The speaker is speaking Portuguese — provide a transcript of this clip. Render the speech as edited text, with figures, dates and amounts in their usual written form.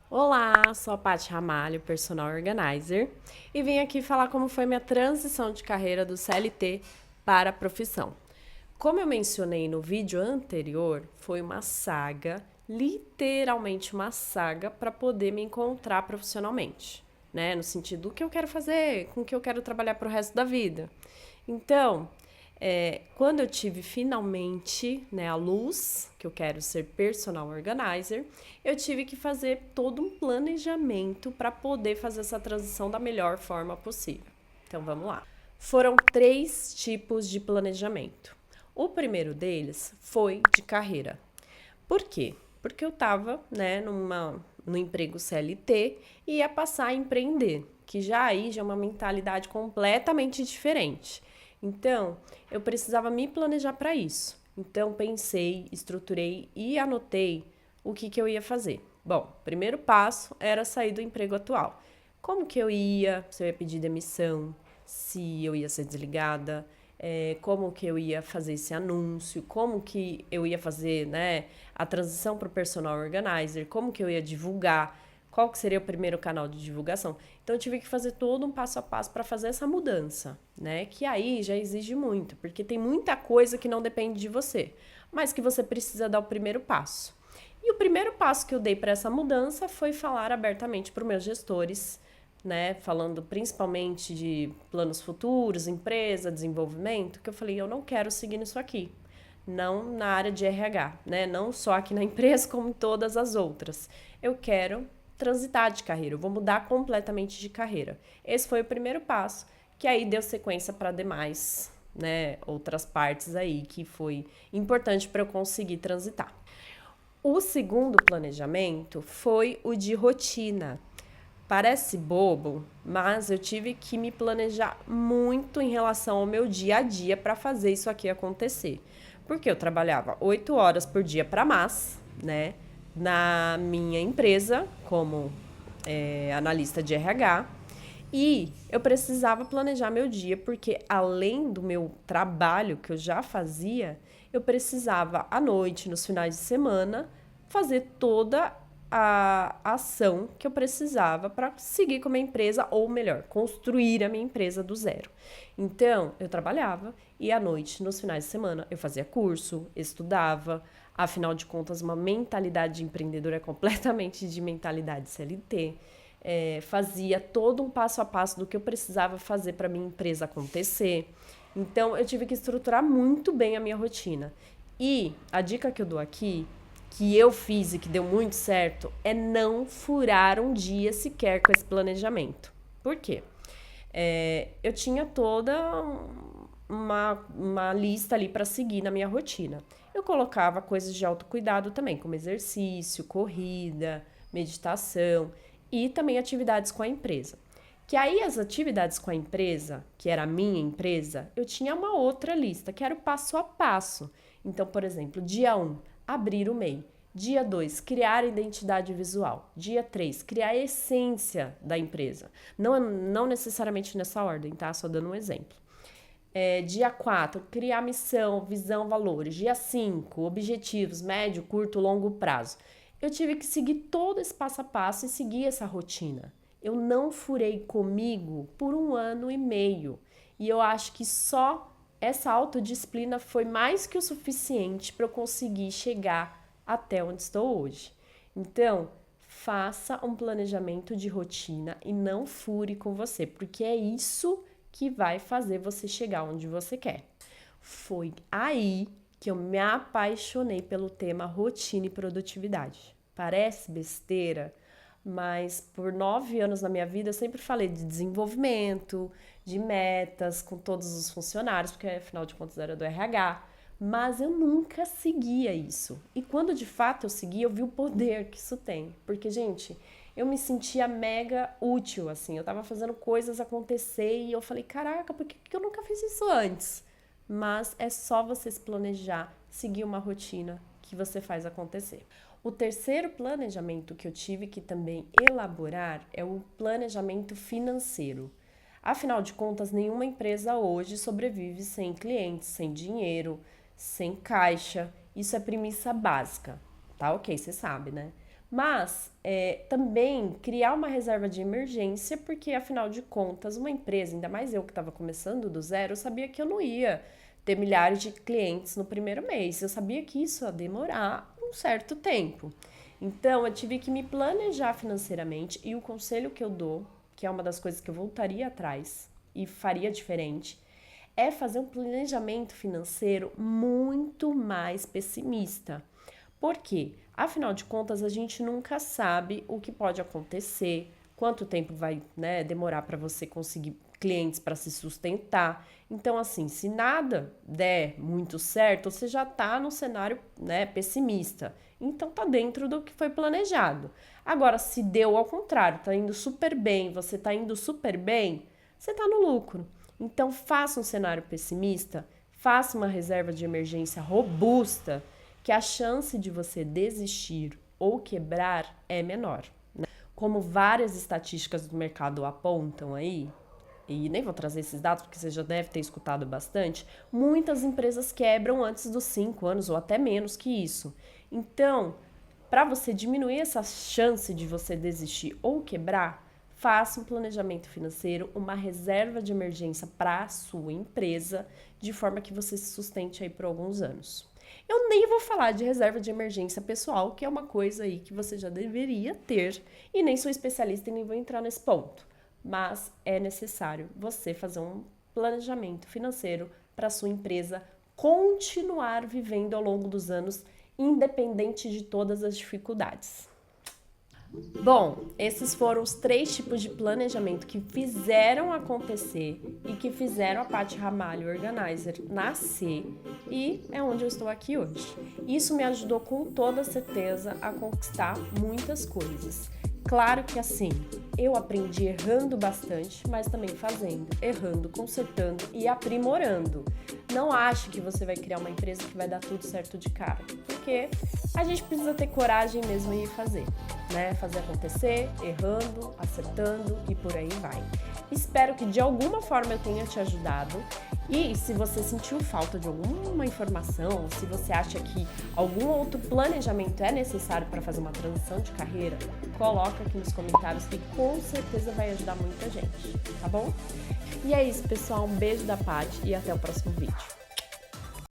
Olá, sou a Paty Ramalho, Personal Organizer, e vim aqui falar como foi minha transição de carreira do CLT para a profissão. Como eu mencionei no vídeo anterior, foi uma saga, literalmente uma saga, para poder me encontrar profissionalmente, né? No sentido do que eu quero fazer, com o que eu quero trabalhar para o resto da vida. Então, quando eu tive finalmente, né, a luz, que eu quero ser personal organizer, eu tive que fazer todo um planejamento para poder fazer essa transição da melhor forma possível. Então vamos lá. Foram 3 tipos de planejamento. O primeiro deles foi de carreira. Por quê? Porque eu estava, né, no emprego CLT e ia passar a empreender, que já é uma mentalidade completamente diferente. Então, eu precisava me planejar para isso. Então, pensei, estruturei e anotei o que eu ia fazer. Bom, primeiro passo era sair do emprego atual. Como que eu ia? Se eu ia pedir demissão, se eu ia ser desligada, como que eu ia fazer esse anúncio, como que eu ia fazer, né, a transição para o personal organizer, como que eu ia divulgar, qual que seria o primeiro canal de divulgação. Então eu tive que fazer todo um passo a passo para fazer essa mudança, né? Que aí já exige muito, porque tem muita coisa que não depende de você, mas que você precisa dar o primeiro passo. E o primeiro passo que eu dei para essa mudança foi falar abertamente para os meus gestores, né, falando principalmente de planos futuros, empresa, desenvolvimento, que eu falei, eu não quero seguir nisso aqui. Não na área de RH, né? Não só aqui na empresa, como em todas as outras. Eu quero transitar de carreira, eu vou mudar completamente de carreira. Esse foi o primeiro passo, que aí deu sequência para demais, né, outras partes aí que foi importante para eu conseguir transitar. O segundo planejamento foi o de rotina. Parece bobo, mas eu tive que me planejar muito em relação ao meu dia a dia para fazer isso aqui acontecer. Porque eu trabalhava 8 horas por dia para mais, né? Na minha empresa, como analista de RH. E eu precisava planejar meu dia, porque além do meu trabalho que eu já fazia, eu precisava à noite, nos finais de semana, fazer toda a ação que eu precisava para seguir com a minha empresa, ou melhor, construir a minha empresa do zero. Então, eu trabalhava e à noite, nos finais de semana, eu fazia curso, estudava. Afinal de contas, uma mentalidade de empreendedor é completamente de mentalidade CLT. Fazia todo um passo a passo do que eu precisava fazer para minha empresa acontecer. Então, eu tive que estruturar muito bem a minha rotina. E a dica que eu dou aqui, que eu fiz e que deu muito certo, é não furar um dia sequer com esse planejamento. Por quê? Eu tinha toda uma lista ali para seguir na minha rotina. Eu colocava coisas de autocuidado também, como exercício, corrida, meditação e também atividades com a empresa. Que aí as atividades com a empresa, que era a minha empresa, eu tinha uma outra lista, que era o passo a passo. Então, por exemplo, dia 1, abrir o MEI. Dia 2, criar identidade visual. Dia 3, criar a essência da empresa. Não necessariamente nessa ordem, tá? Só dando um exemplo. Dia 4, criar missão, visão, valores. Dia 5, objetivos, médio, curto, longo prazo. Eu tive que seguir todo esse passo a passo e seguir essa rotina. Eu não furei comigo por 1 ano e meio. E eu acho que só essa autodisciplina foi mais que o suficiente para eu conseguir chegar até onde estou hoje. Então, faça um planejamento de rotina e não fure com você, porque é isso que vai fazer você chegar onde você quer. Foi aí que eu me apaixonei pelo tema rotina e produtividade. Parece besteira, mas por 9 anos na minha vida eu sempre falei de desenvolvimento, de metas com todos os funcionários, porque afinal de contas era do RH, mas eu nunca seguia isso. E quando de fato eu segui, eu vi o poder que isso tem. Porque, gente, eu me sentia mega útil, assim. Eu tava fazendo coisas acontecer e eu falei, caraca, por que eu nunca fiz isso antes? Mas é só você se planejar, seguir uma rotina que você faz acontecer. O terceiro planejamento que eu tive que também elaborar é o planejamento financeiro. Afinal de contas, nenhuma empresa hoje sobrevive sem clientes, sem dinheiro, sem caixa. Isso é premissa básica, tá? Ok, você sabe, né? Mas também criar uma reserva de emergência, porque afinal de contas, uma empresa, ainda mais eu que estava começando do zero, eu sabia que eu não ia ter milhares de clientes no primeiro mês. Eu sabia que isso ia demorar um certo tempo. Então, eu tive que me planejar financeiramente e o conselho que eu dou, que é uma das coisas que eu voltaria atrás e faria diferente, é fazer um planejamento financeiro muito mais pessimista. Por quê? Afinal de contas, a gente nunca sabe o que pode acontecer, quanto tempo vai, né, demorar para você conseguir clientes para se sustentar. Então, assim, se nada der muito certo, você já está no cenário, né, pessimista. Então, tá dentro do que foi planejado. Agora, se deu ao contrário, tá indo super bem, você tá indo super bem, você tá no lucro. Então, faça um cenário pessimista, faça uma reserva de emergência robusta, que a chance de você desistir ou quebrar é menor, né? Como várias estatísticas do mercado apontam aí, e nem vou trazer esses dados porque você já deve ter escutado bastante, muitas empresas quebram antes dos 5 anos ou até menos que isso. Então, para você diminuir essa chance de você desistir ou quebrar, faça um planejamento financeiro, uma reserva de emergência para a sua empresa, de forma que você se sustente aí por alguns anos. Eu nem vou falar de reserva de emergência pessoal, que é uma coisa aí que você já deveria ter, e nem sou especialista e nem vou entrar nesse ponto. Mas é necessário você fazer um planejamento financeiro para a sua empresa continuar vivendo ao longo dos anos, independente de todas as dificuldades. Bom, esses foram os 3 tipos de planejamento que fizeram acontecer e que fizeram a Paty Ramalho Organizer nascer, e é onde eu estou aqui hoje. Isso me ajudou com toda certeza a conquistar muitas coisas. Claro que assim, eu aprendi errando bastante, mas também fazendo, errando, consertando e aprimorando. Não ache que você vai criar uma empresa que vai dar tudo certo de cara, porque a gente precisa ter coragem mesmo e fazer, né? Fazer acontecer, errando, acertando e por aí vai. Espero que de alguma forma eu tenha te ajudado. E se você sentiu falta de alguma informação, se você acha que algum outro planejamento é necessário para fazer uma transição de carreira, coloca aqui nos comentários que com certeza vai ajudar muita gente, tá bom? E é isso, pessoal. Um beijo da Paty e até o próximo vídeo.